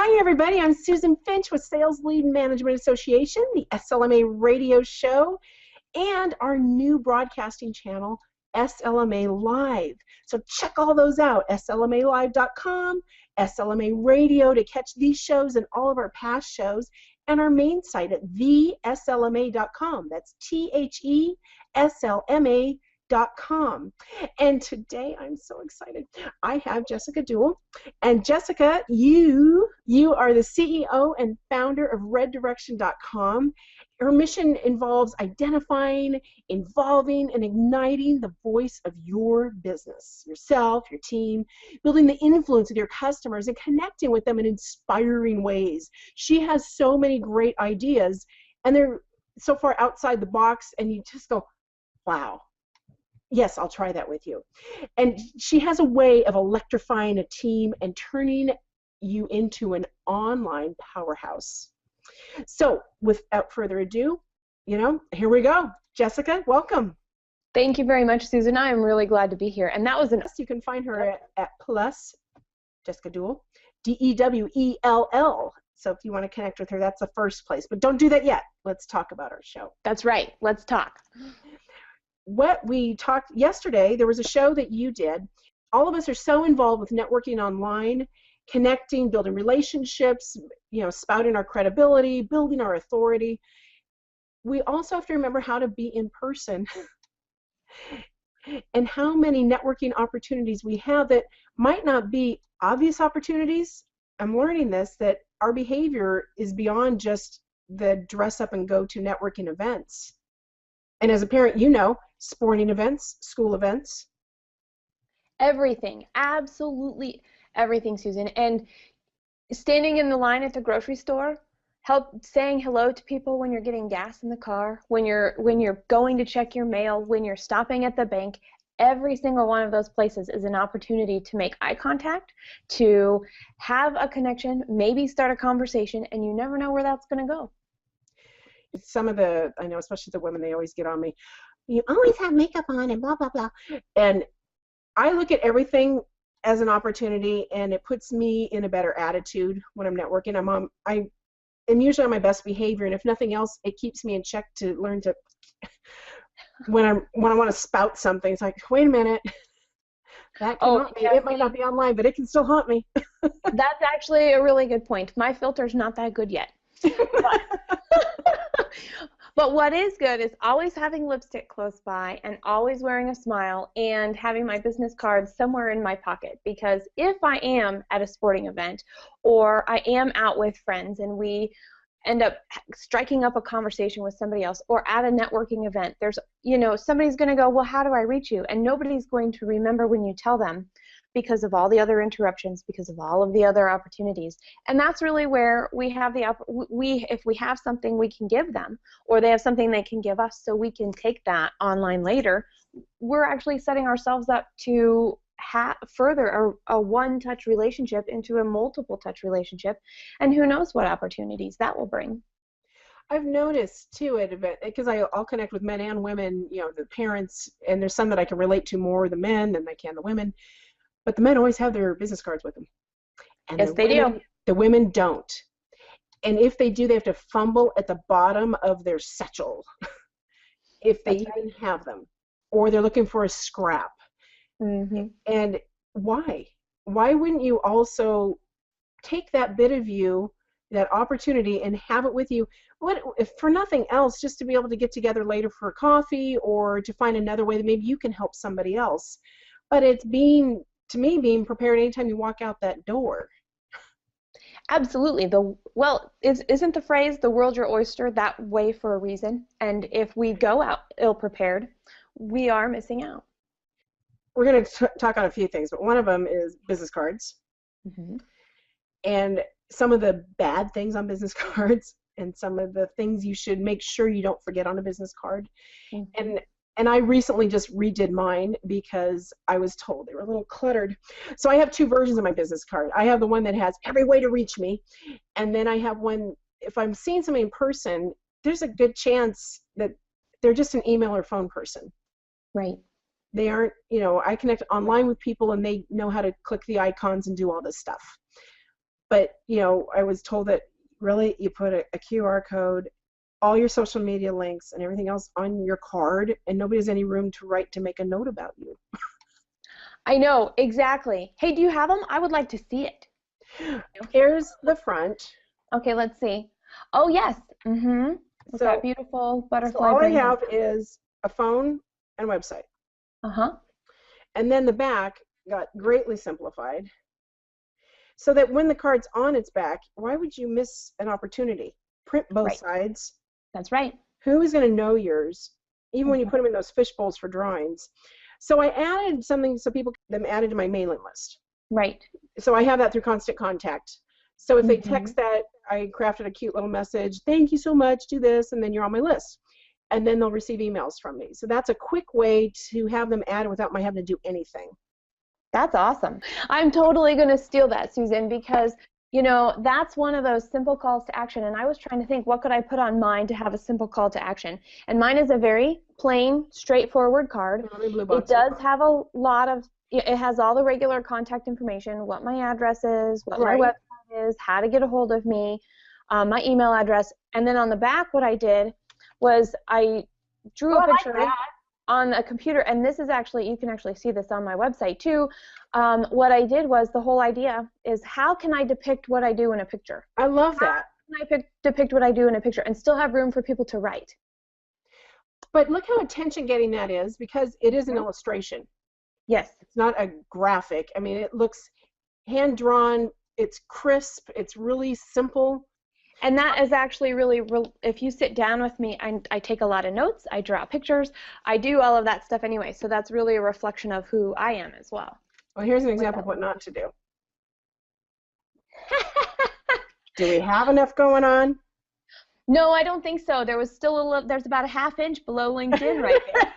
Hi, everybody. I'm Susan Finch with Sales Lead Management Association, the SLMA radio show, and our new broadcasting channel, SLMA Live. So check all those out, slmalive.com, SLMA Radio to catch these shows and all of our past shows, and our main site at theslma.com. That's THESLMA.com. And today I'm so excited. I have Jessica Dewell. And Jessica, you are the CEO and founder of reddirection.com. Her mission involves identifying, involving, and igniting the voice of your business, yourself, your team, building the influence with your customers, and connecting with them in inspiring ways. She has so many great ideas, and they're so far outside the box, and you just go, wow. Yes, I'll try that with you. And she has a way of electrifying a team and turning you into an online powerhouse. So without further ado, here we go. Jessica, welcome. Thank you very much, Susan. I am really glad to be here. And that was You can find her at Plus, Jessica Dewell, Dewell. So if you want to connect with her, that's the first place. But don't do that yet. Let's talk about our show. That's right. Let's talk. What we talked yesterday, there was a show that you did. All of us are so involved with networking online, connecting, building relationships, spouting our credibility, building our authority. We also have to remember how to be in person and how many networking opportunities we have that might not be obvious opportunities. I'm learning this, that our behavior is beyond just the dress up and go to networking events. And as a parent, sporting events, school events. Everything, absolutely everything, Susan. And standing in the line at the grocery store, saying hello to people when you're getting gas in the car, when you're going to check your mail, when you're stopping at the bank, every single one of those places is an opportunity to make eye contact, to have a connection, maybe start a conversation, and you never know where that's going to go. Some of I know, especially the women, they always get on me. You always have makeup on and blah, blah, blah. And I look at everything as an opportunity, and it puts me in a better attitude when I'm networking. I am usually on my best behavior, and if nothing else, it keeps me in check to learn to, when I want to spout something, it's like, wait a minute, that can haunt me. It might not be online, but it can still haunt me. That's actually a really good point. My filter's not that good yet. But what is good is always having lipstick close by and always wearing a smile and having my business cards somewhere in my pocket, because if I am at a sporting event or I am out with friends and we end up striking up a conversation with somebody else, or at a networking event, there's, somebody's going to go, well, how do I reach you? And nobody's going to remember when you tell them, because of all the other interruptions, because of all of the other opportunities. And that's really where we have if we have something we can give them, or they have something they can give us so we can take that online later, we're actually setting ourselves up to further a one-touch relationship into a multiple-touch relationship, and who knows what opportunities that will bring. I've noticed too at events, because I'll connect with men and women, the parents, and there's some that I can relate to more, the men, than I can the women. But the men always have their business cards with them. And yes, they do. The women don't. And if they do, they have to fumble at the bottom of their satchel, if they even have them. Or they're looking for a scrap. Mm-hmm. And why? Why wouldn't you also take that bit of you, that opportunity, and have it with you? What, if for nothing else, just to be able to get together later for coffee, or to find another way that maybe you can help somebody else. But it's being prepared anytime you walk out that door. Absolutely. Isn't the phrase, the world's your oyster, that way for a reason? And if we go out ill-prepared, we are missing out. We're going to talk on a few things, but one of them is business cards. Mm-hmm. And some of the bad things on business cards, and some of the things you should make sure you don't forget on a business card. Mm-hmm. And I recently just redid mine because I was told they were a little cluttered. So I have two versions of my business card. I have the one that has every way to reach me, and then I have one, if I'm seeing somebody in person, there's a good chance that they're just an email or phone person. Right. They aren't, I connect online with people and they know how to click the icons and do all this stuff. But, I was told that really you put a QR code, all your social media links and everything else on your card, and nobody has any room to make a note about you. I know, exactly. Hey, do you have them? I would like to see it. Here's the front. Okay, let's see. Oh, yes. Mm-hmm. With that beautiful butterfly. So all I have is a phone and website. Uh-huh. And then the back got greatly simplified so that when the card's on its back, why would you miss an opportunity? Print both sides. That's right. Who is going to know yours, even when you put them in those fish bowls for drawings? So I added something so people get them added to my mailing list. Right. So I have that through Constant Contact. So if they text that, I crafted a cute little message, thank you so much, do this, and then you're on my list. And then they'll receive emails from me. So that's a quick way to have them added without my having to do anything. That's awesome. I'm totally going to steal that, Susan, because, that's one of those simple calls to action. And I was trying to think, what could I put on mine to have a simple call to action? And mine is a very plain, straightforward card. It does have a lot of, it has all the regular contact information, what my address is, what my website is, how to get a hold of me, my email address. And then on the back, what I did was I drew a picture on a computer, and this is actually, you can actually see this on my website too. What I did was, the whole idea is, how can I depict what I do in a picture? I love that. How can I depict what I do in a picture and still have room for people to write? But look how attention-getting that is, because it is an illustration. Yes. It's not a graphic. I mean, it looks hand-drawn, it's crisp, it's really simple. And that is actually really, if you sit down with me, I take a lot of notes, I draw pictures, I do all of that stuff anyway, so that's really a reflection of who I am as well. Well, here's an example of what not to do. Do we have enough going on? No, I don't think so. There was still there's about a ½ inch below LinkedIn right there.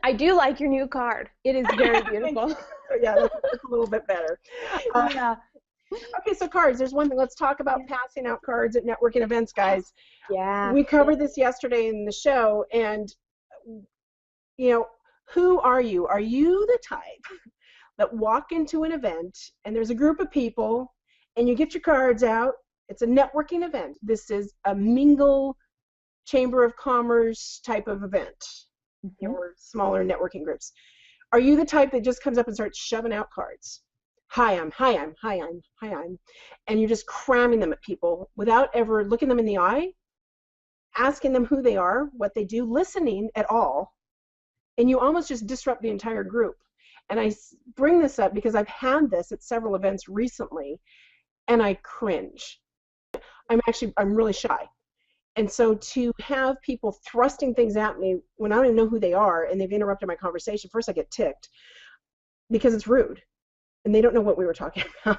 I do like your new card. It is very beautiful. Yeah, that's a little bit better. Yeah. Okay, so cards. There's one thing. Let's talk about passing out cards at networking events, guys. Yeah. We covered this yesterday in the show, and who are you? Are you the type that walk into an event and there's a group of people and you get your cards out? It's a networking event. This is a mingle chamber of commerce type of event, or smaller networking groups. Are you the type that just comes up and starts shoving out cards? Hi, I'm, and you're just cramming them at people without ever looking them in the eye, asking them who they are, what they do, listening at all, and you almost just disrupt the entire group. And I bring this up because I've had this at several events recently, and I cringe. I'm really shy. And so to have people thrusting things at me when I don't even know who they are and they've interrupted my conversation, first I get ticked because it's rude and they don't know what we were talking about.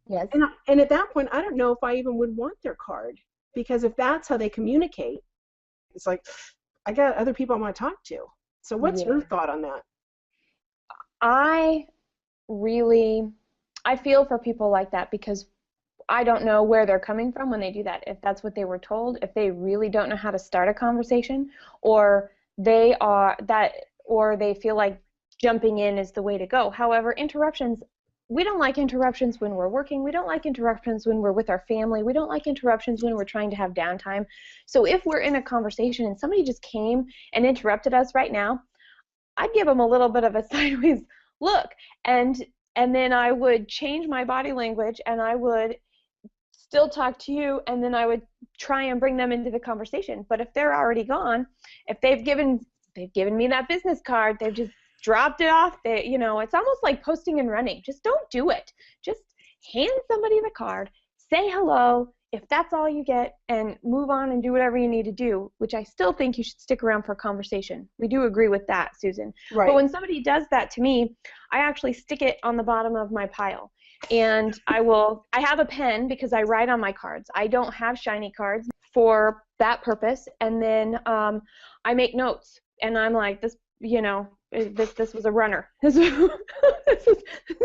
Yes. And at that point, I don't know if I even would want their card, because if that's how they communicate, it's like, I got other people I want to talk to. So what's your thought on that? I feel for people like that, because I don't know where they're coming from when they do that. If that's what they were told, if they really don't know how to start a conversation, or they feel like jumping in is the way to go. However, interruptions, we don't like interruptions when we're working. We don't like interruptions when we're with our family. We don't like interruptions when we're trying to have downtime. So if we're in a conversation and somebody just came and interrupted us right now, I'd give them a little bit of a sideways look, and then I would change my body language, and I would still talk to you, and then I would try and bring them into the conversation. But if they're already gone, if they've given me that business card, they've just dropped it off. It's almost like posting and running. Just don't do it. Just hand somebody the card, say hello, if that's all you get, and move on and do whatever you need to do, which I still think you should stick around for a conversation. We do agree with that, Susan. Right. But when somebody does that to me, I actually stick it on the bottom of my pile. And I have a pen because I write on my cards. I don't have shiny cards for that purpose. And then I make notes, and I'm like, this was a runner. This was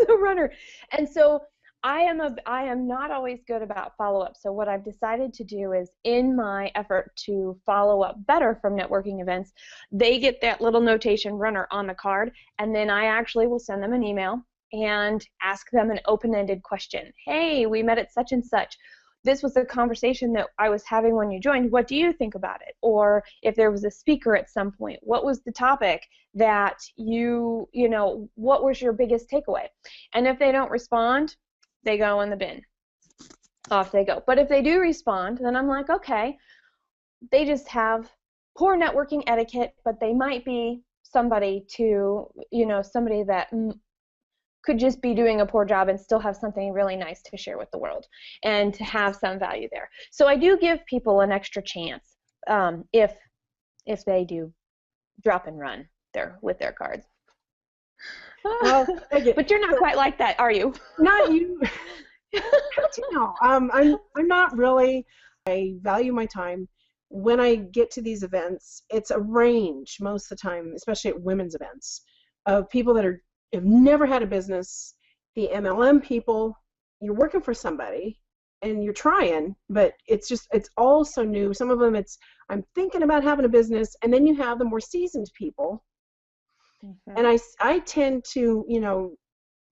a runner. And so I am not always good about follow-up. So what I've decided to do is, in my effort to follow up better from networking events, they get that little notation runner on the card, and then I actually will send them an email and ask them an open-ended question. Hey, we met at such and such. This was the conversation that I was having when you joined. What do you think about it? Or if there was a speaker at some point, what was the topic that what was your biggest takeaway? And if they don't respond, they go in the bin. Off they go. But if they do respond, then I'm like, okay, they just have poor networking etiquette, but they might be somebody that could just be doing a poor job and still have something really nice to share with the world and to have some value there. So I do give people an extra chance if they do drop and run with their cards. Well, but you're not quite like that, are you? Not you. I'm not really. I value my time. When I get to these events, it's a range most of the time, especially at women's events, of people that have never had a business. The MLM people, you're working for somebody and you're trying, but it's all so new. Some of them I'm thinking about having a business, and then you have the more seasoned people. Mm-hmm. And I tend to,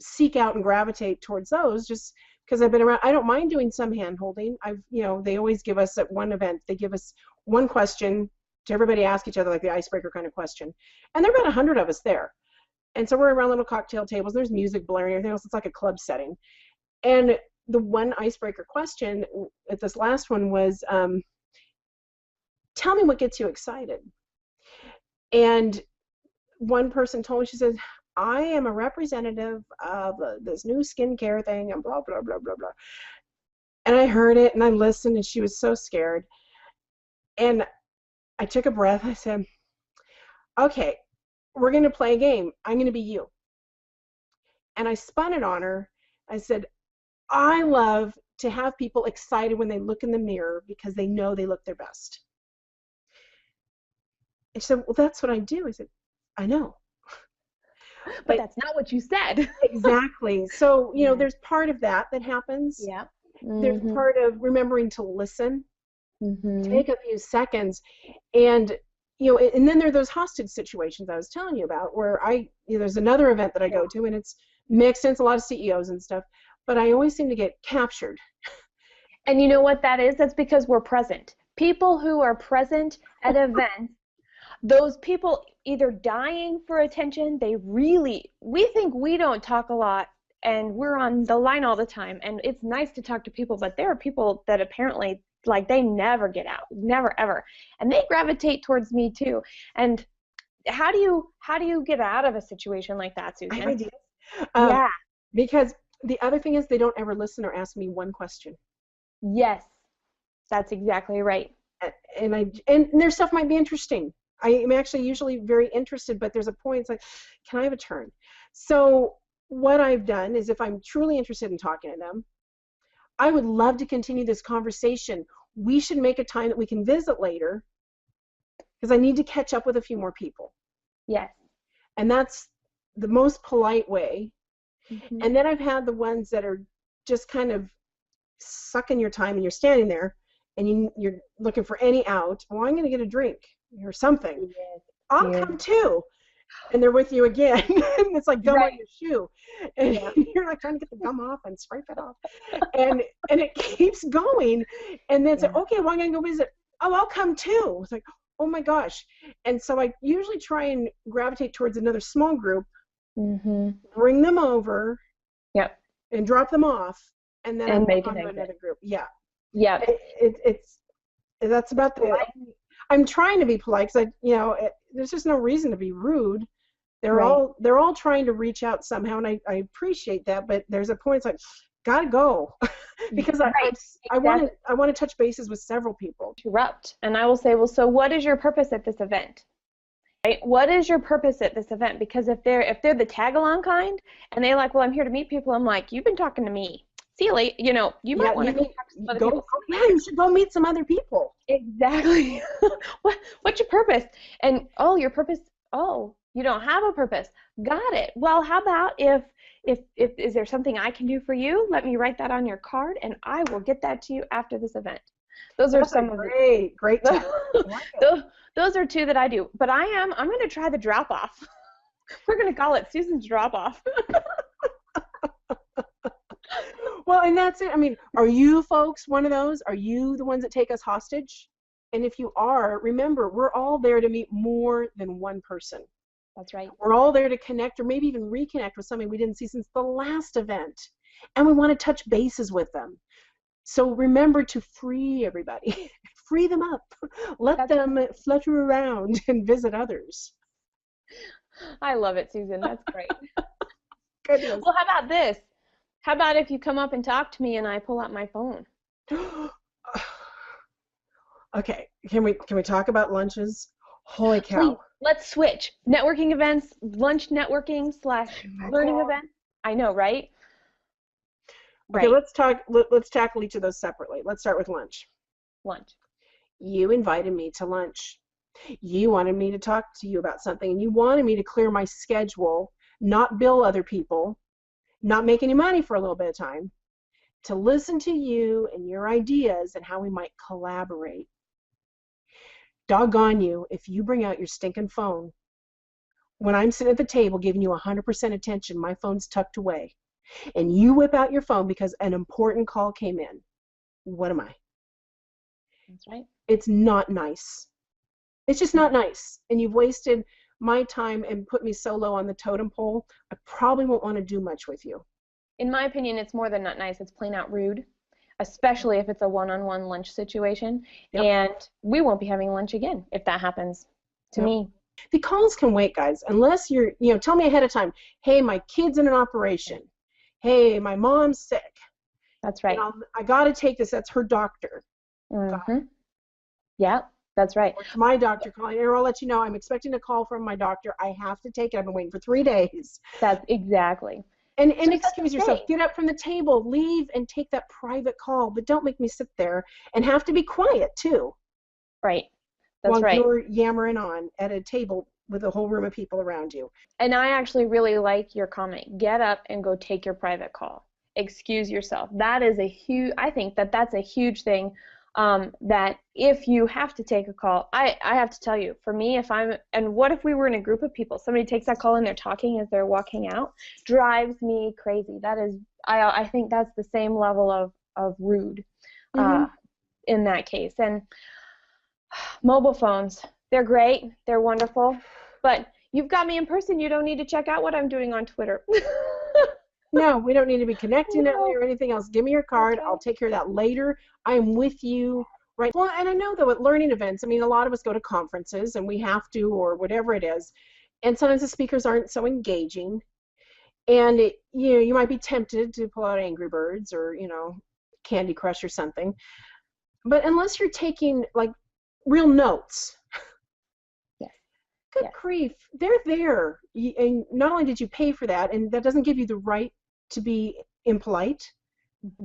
seek out and gravitate towards those just because I've been around. I don't mind doing some hand holding. They always give us at one event, they give us one question to everybody ask each other, like the icebreaker kind of question. And there are about 100 of us there. And so we're around little cocktail tables. There's music blaring, everything else. It's like a club setting. And the one icebreaker question at this last one was, tell me what gets you excited. And one person told me, she said, I am a representative of this new skincare thing and blah, blah, blah, blah, blah. And I heard it and I listened, and she was so scared. And I took a breath. I said, okay, we're going to play a game. I'm going to be you. And I spun it on her. I said, I love to have people excited when they look in the mirror because they know they look their best. And she said, well, that's what I do. I said, I know. But that's not what you said. Exactly. So, there's part of that happens. Yeah. Mm-hmm. There's part of remembering to listen. Mm-hmm. Take a few seconds. And, and then there are those hostage situations I was telling you about where there's another event that I go to, and it's mixed, and it's a lot of CEOs and stuff, but I always seem to get captured. And you know what that is? That's because we're present. People who are present at events, those people either dying for attention, we think we don't talk a lot and we're on the line all the time, and it's nice to talk to people, but there are people that apparently, they never get out, never ever, and they gravitate towards me too. And how do you get out of a situation like that, Susan? I have ideas. Yeah. Because the other thing is they don't ever listen or ask me one question. Yes, that's exactly right. And their stuff might be interesting. I am actually usually very interested, but there's a point, it's like, can I have a turn? So what I've done is if I'm truly interested in talking to them, I would love to continue this conversation. We should make a time that we can visit later because I need to catch up with a few more people. Yes. And that's the most polite way. Mm-hmm. And then I've had the ones that are just kind of sucking your time, and you're standing there and you're looking for any out. Well, I'm going to get a drink or something. Yes. I'll come too. And they're with you again. And it's like gum on your shoe. And you're like trying to get the gum off and scrape it off. And it keeps going. And then it's like, okay, well, I'm going to go visit. Oh, I'll come too. It's like, oh my gosh. And so I usually try and gravitate towards another small group, mm-hmm. bring them over, and drop them off, and then and make on to another group. Yeah. It's that's about the. I'm trying to be polite because there's just no reason to be rude. They're all trying to reach out somehow, and I appreciate that. But there's a point it's like, gotta go, because I want to touch bases with several people. Interrupt, and I will say, well, so what is your purpose at this event? Right? What is your purpose at this event? Because if they're the tag along kind, and they're like, well, I'm here to meet people. I'm like, you've been talking to me. See you later. You might want to talk to some other people. Yeah, you should go meet some other people. Exactly. What's your purpose? And your purpose. Oh, you don't have a purpose. Got it. Well, how about if is there something I can do for you? Let me write that on your card, and I will get that to you after this event. Those are some of the great. Those are two that I do. But I'm going to try the drop off. We're going to call it Susan's drop off. Well, and that's it. I mean, are you folks one of those? Are you the ones that take us hostage? And if you are, remember, we're all there to meet more than one person. That's right. We're all there to connect or maybe even reconnect with somebody we didn't see since the last event. And we want to touch bases with them. So remember to free everybody. Free them up. Let them flutter around and visit others. I love it, Susan. That's great. Goodness. Well, how about this? How about if you come up and talk to me and I pull out my phone? Okay, can we talk about lunches? Holy cow. Please, let's switch. Networking events, lunch networking / learning events. I know, right? Okay, let's tackle each of those separately. Let's start with lunch. Lunch. You invited me to lunch. You wanted me to talk to you about something, and you wanted me to clear my schedule, not bill other people, not make any money for a little bit of time, to listen to you and your ideas and how we might collaborate. Doggone you if you bring out your stinking phone. When I'm sitting at the table giving you 100% attention, my phone's tucked away, and you whip out your phone because an important call came in. What am I? That's right. It's not nice. It's just not nice. And you've wasted my time and put me so low on the totem pole, I probably won't want to do much with you. In my opinion, it's more than not nice. It's plain out rude, especially if it's a one-on-one lunch situation. Yep. And we won't be having lunch again if that happens to me. The calls can wait, guys, unless you're, tell me ahead of time, hey, my kid's in an operation. Hey, my mom's sick. That's right. I got to take this. That's her doctor. Mm-hmm. Yeah, that's right. Or it's my doctor calling, or I'll let you know I'm expecting a call from my doctor. I have to take it. I've been waiting for 3 days. That's exactly. And excuse yourself. Get up from the table, leave, and take that private call. But don't make me sit there and have to be quiet, too. Right. That's right. While you're yammering on at a table with a whole room of people around you. And I actually really like your comment. Get up and go take your private call. Excuse yourself. That is I think that's a huge thing. That if you have to take a call, I have to tell you, for me, and what if we were in a group of people, somebody takes that call and they're talking as they're walking out, drives me crazy. That is, I think that's the same level of rude in that case. And mobile phones, they're great, they're wonderful, but you've got me in person, you don't need to check out what I'm doing on Twitter. No, we don't need to be connecting that way or anything else. Give me your card. Okay. I'll take care of that later. I'm with you. Right. Well, and I know, though, at learning events, I mean, a lot of us go to conferences, and we have to, or whatever it is, and sometimes the speakers aren't so engaging, and you might be tempted to pull out Angry Birds or, Candy Crush or something, but unless you're taking, like, real notes, good grief, they're there, and not only did you pay for that, and that doesn't give you the right to be impolite,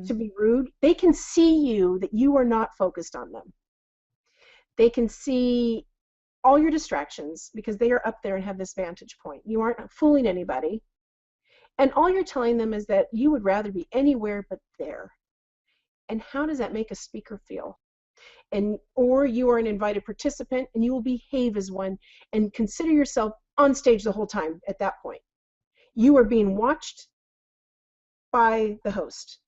to be rude. They can see you, that you are not focused on them. They can see all your distractions because they are up there and have this vantage point. You aren't fooling anybody, and all you're telling them is that you would rather be anywhere but there. And how does that make a speaker feel? Or you are an invited participant and you will behave as one and consider yourself on stage the whole time at that point. You are being watched by the host.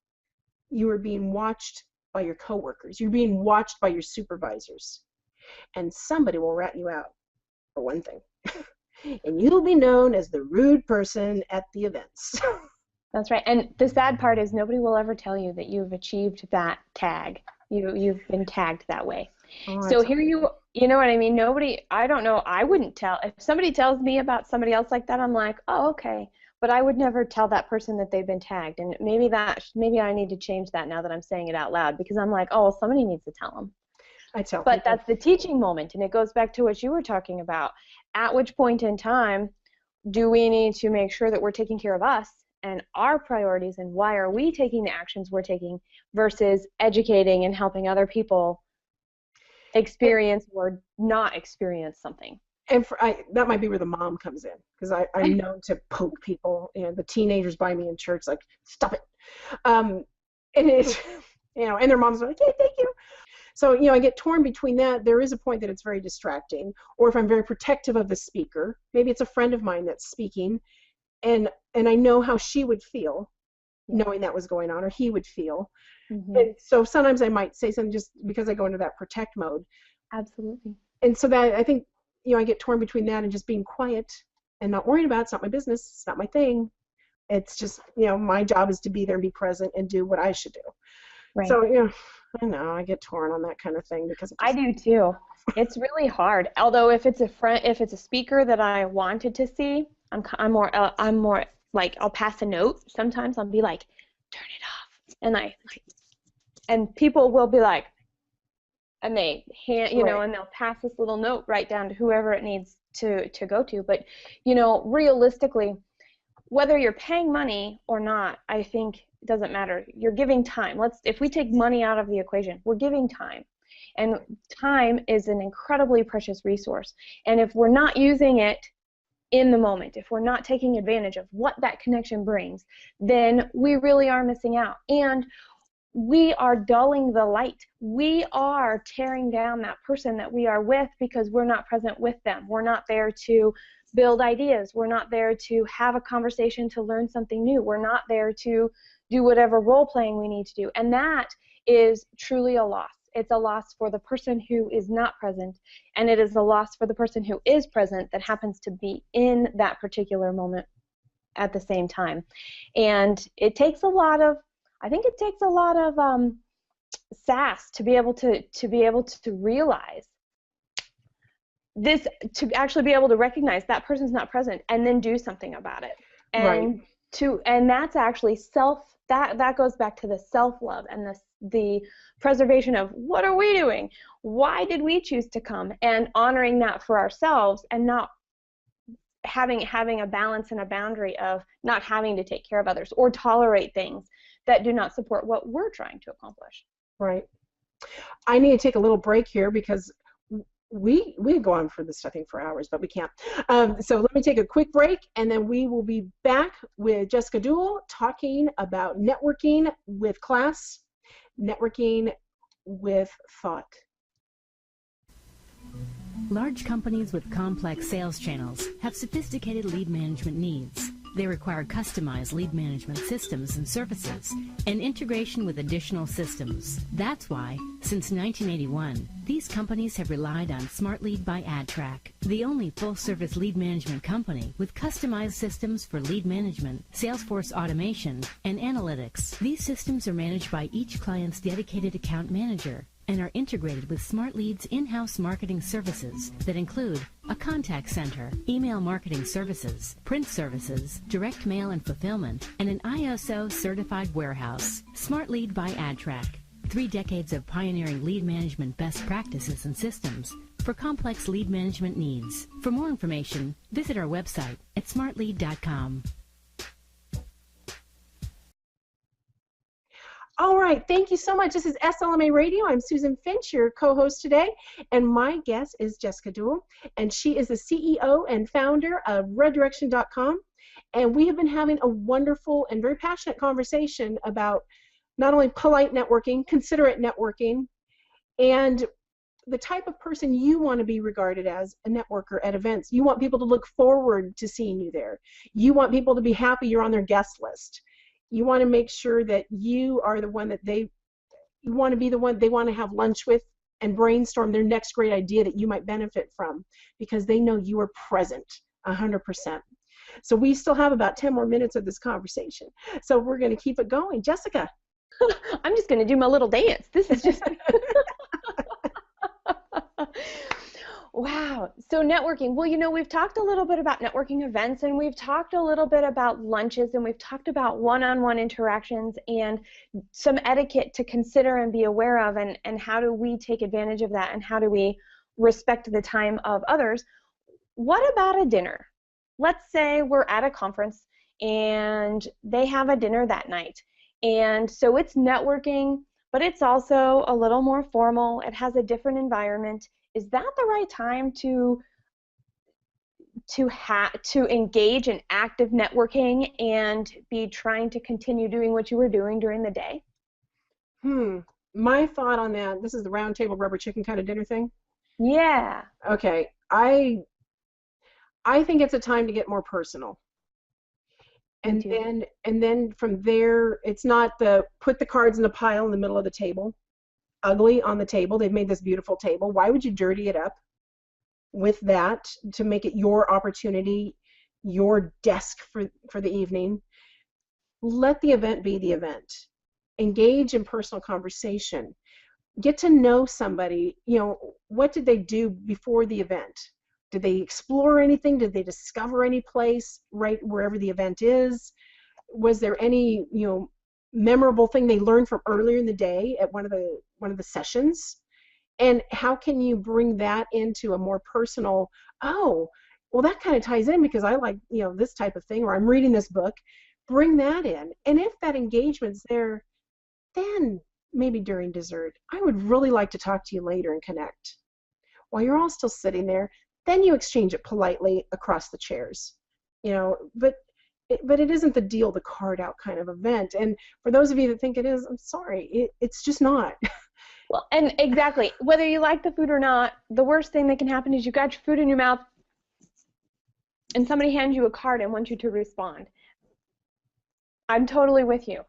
You are being watched by your coworkers. You're being watched by your supervisors. And somebody will rat you out, for one thing. And you'll be known as the rude person at the events. That's right. And the sad part is nobody will ever tell you that you've achieved that tag. You've been tagged that way. Oh, so here you know what I mean? I don't know, I wouldn't tell. If somebody tells me about somebody else like that, I'm like, oh, okay. But I would never tell that person that they've been tagged. And maybe I need to change that now that I'm saying it out loud, because I'm like, oh, well, somebody needs to tell them. I tell But people. that's the teaching moment, and it goes back to what you were talking about. At which point in time do we need to make sure that we're taking care of us and our priorities, and why are we taking the actions we're taking versus educating and helping other people experience or not experience something. And that might be where the mom comes in, because I'm known to poke people, the teenagers by me in church, like, stop it. And it's, and their moms are like, hey, thank you. So, I get torn between that. There is a point that it's very distracting, or if I'm very protective of the speaker, maybe it's a friend of mine that's speaking, and I know how she would feel, knowing that was going on, or he would feel. Mm-hmm. And so sometimes I might say something just because I go into that protect mode. Absolutely. And so that, I think, I get torn between that and just being quiet and not worrying about it. It's not my business. It's not my thing. It's just, my job is to be there and be present and do what I should do. Right. So, I know I get torn on that kind of thing because I do too. It's really hard. Although if it's a speaker that I wanted to see, I'm more like, I'll pass a note. Sometimes I'll be like, turn it off, and people will be like, and they hand, right. and they'll pass this little note right down to whoever it needs to go to. But realistically, whether you're paying money or not, I think it doesn't matter. You're giving time. If we take money out of the equation, we're giving time. And time is an incredibly precious resource. And if we're not using it in the moment, if we're not taking advantage of what that connection brings, then we really are missing out. And we are dulling the light. We are tearing down that person that we are with because we're not present with them. We're not there to build ideas. We're not there to have a conversation to learn something new. We're not there to do whatever role playing we need to do. And that is truly a loss. It's a loss for the person who is not present, and it is a loss for the person who is present that happens to be in that particular moment at the same time. And it takes a lot of, sass to be able to realize this, to actually be able to recognize that person's not present and then do something about it. And right. And that's actually that goes back to the self-love and the preservation of what are we doing? Why did we choose to come? And honoring that for ourselves, and not having a balance and a boundary of not having to take care of others or tolerate things that do not support what we're trying to accomplish. Right. I need to take a little break here because we go on for this, I think, for hours, but we can't. So let me take a quick break, and then we will be back with Jessica Dewell talking about networking with class, networking with thought. Large companies with complex sales channels have sophisticated lead management needs. They require customized lead management systems and services and integration with additional systems. That's why, since 1981, these companies have relied on Smart Lead by AdTrack, the only full-service lead management company with customized systems for lead management, Salesforce automation, and analytics. These systems are managed by each client's dedicated account manager and are integrated with Smart Lead's in-house marketing services that include a contact center, email marketing services, print services, direct mail and fulfillment, and an ISO certified warehouse. Smart Lead by AdTrack. 3 decades of pioneering lead management best practices and systems for complex lead management needs. For more information, visit our website at smartlead.com. All right, thank you so much. This is SLMA Radio. I'm Susan Finch, your co-host today, and my guest is Jessica Dewell, and she is the CEO and founder of reddirection.com, and we have been having a wonderful and very passionate conversation about not only polite networking, considerate networking, and the type of person you want to be regarded as a networker at events. You want people to look forward to seeing you there. You want people to be happy you're on their guest list. You want to make sure that you are the one that you want to be the one they want to have lunch with and brainstorm their next great idea that you might benefit from, because they know you are present 100%. So we still have about 10 more minutes of this conversation. So we're going to keep it going. Jessica. I'm just going to do my little dance. This is just... Wow. So networking. Well, we've talked a little bit about networking events, and we've talked a little bit about lunches, and we've talked about one-on-one interactions and some etiquette to consider and be aware of, and how do we take advantage of that, and how do we respect the time of others. What about a dinner? Let's say we're at a conference and they have a dinner that night. And so it's networking, but it's also a little more formal. It has a different environment. Is that the right time to engage in active networking and be trying to continue doing what you were doing during the day? My thought on that, this is the round table rubber chicken kind of dinner thing? Yeah. Okay. I think it's a time to get more personal. And then from there, it's not the put the cards in a pile in the middle of the table, ugly on the table. They've made this beautiful table. Why would you dirty it up with that to make it your opportunity, your desk for the evening? Let the event be the event. Engage in personal conversation. Get to know somebody. What did they do before the event? Did they explore anything? Did they discover any place right wherever the event is? Was there any memorable thing they learned from earlier in the day at one of the sessions? And how can you bring that into a more personal, oh, well, that kind of ties in because I like this type of thing, or I'm reading this book. Bring that in. And if that engagement's there, then maybe during dessert, I would really like to talk to you later and connect. While you're all still sitting there, then you exchange it politely across the chairs, but it isn't the deal the card out kind of event. And for those of you that think it is, I'm sorry, it's just not. Well, and exactly, whether you like the food or not, the worst thing that can happen is you got your food in your mouth and somebody hands you a card and wants you to respond. I'm totally with you.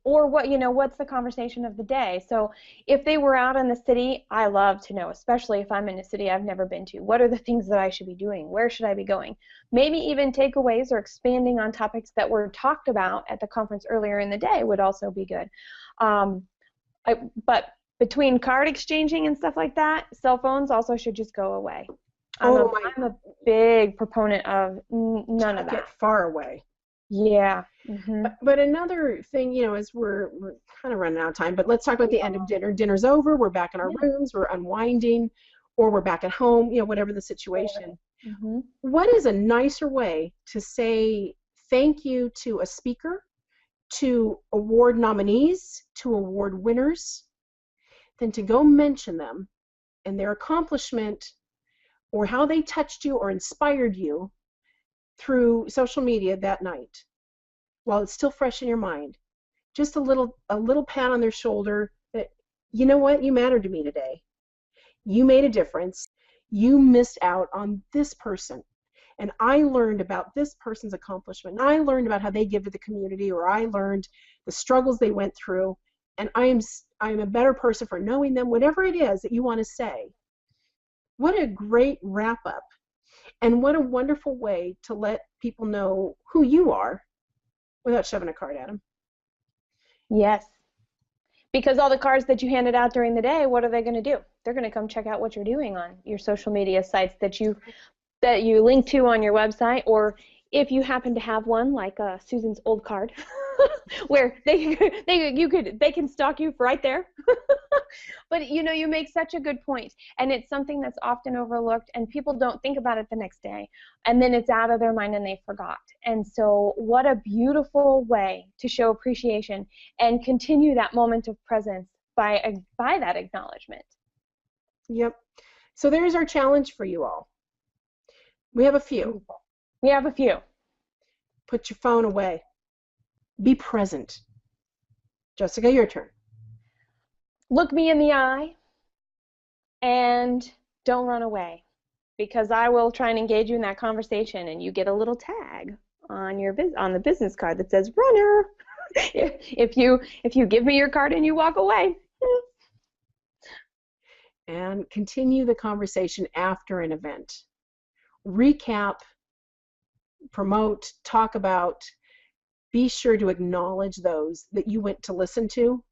Or what's the conversation of the day? So if they were out in the city, I love to know, especially if I'm in a city I've never been to, what are the things that I should be doing? Where should I be going? Maybe even takeaways or expanding on topics that were talked about at the conference earlier in the day would also be good. But between card exchanging and stuff like that, cell phones also should just go away. I'm a big proponent of none of that. Get far away. Yeah. Mm-hmm. But another thing, as we're kind of running out of time, but let's talk about the end of dinner. Dinner's over, we're back in our rooms, we're unwinding, or we're back at home, whatever the situation. Mm-hmm. What is a nicer way to say thank you to a speaker, to award nominees, to award winners, than to go mention them and their accomplishment or how they touched you or inspired you through social media that night while it's still fresh in your mind? Just a little pat on their shoulder that, you know what, you mattered to me today. You made a difference. You missed out on this person. And I learned about this person's accomplishment. And I learned about how they give to the community, or I learned the struggles they went through. And I'm a better person for knowing them, whatever it is that you want to say. What a great wrap up. And what a wonderful way to let people know who you are without shoving a card at them. Yes. Because all the cards that you handed out during the day, what are they going to do? They're going to come check out what you're doing on your social media sites that you link to on your website, or if you happen to have one like Susan's old card, where they can stalk you right there. But you make such a good point, and it's something that's often overlooked, and people don't think about it the next day, and then it's out of their mind and they forgot. And so what a beautiful way to show appreciation and continue that moment of presence by that acknowledgement. Yep. So there's our challenge for you all. We have a few. Put your phone away. Be present. Jessica, your turn. Look me in the eye and don't run away, because I will try and engage you in that conversation, and you get a little tag on the business card that says runner if you give me your card and you walk away. And continue the conversation after an event. Recap, promote, talk about. Be sure to acknowledge those that you went to listen to,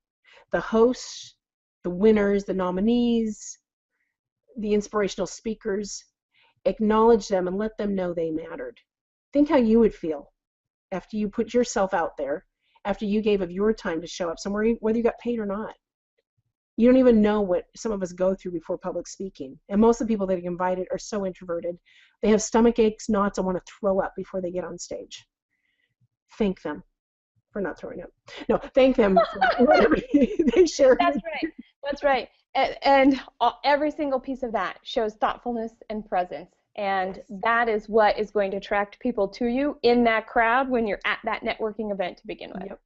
the hosts, the winners, the nominees, the inspirational speakers. Acknowledge them and let them know they mattered. Think how you would feel after you put yourself out there, after you gave of your time to show up somewhere, whether you got paid or not. You don't even know what some of us go through before public speaking. And most of the people that get invited are so introverted. They have stomach aches, knots, and want to throw up before they get on stage. Thank them for not throwing up. No, thank them for whatever they share. That's right. And every single piece of that shows thoughtfulness and presence. And that is what is going to attract people to you in that crowd when you're at that networking event to begin with. Yep.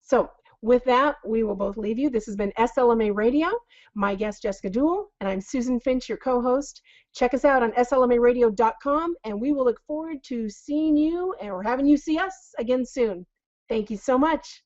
So With that, we will both leave you. This has been SLMA Radio. My guest, Jessica Dewell, and I'm Susan Finch, your co-host. Check us out on slmaradio.com, and we will look forward to seeing you or having you see us again soon. Thank you so much.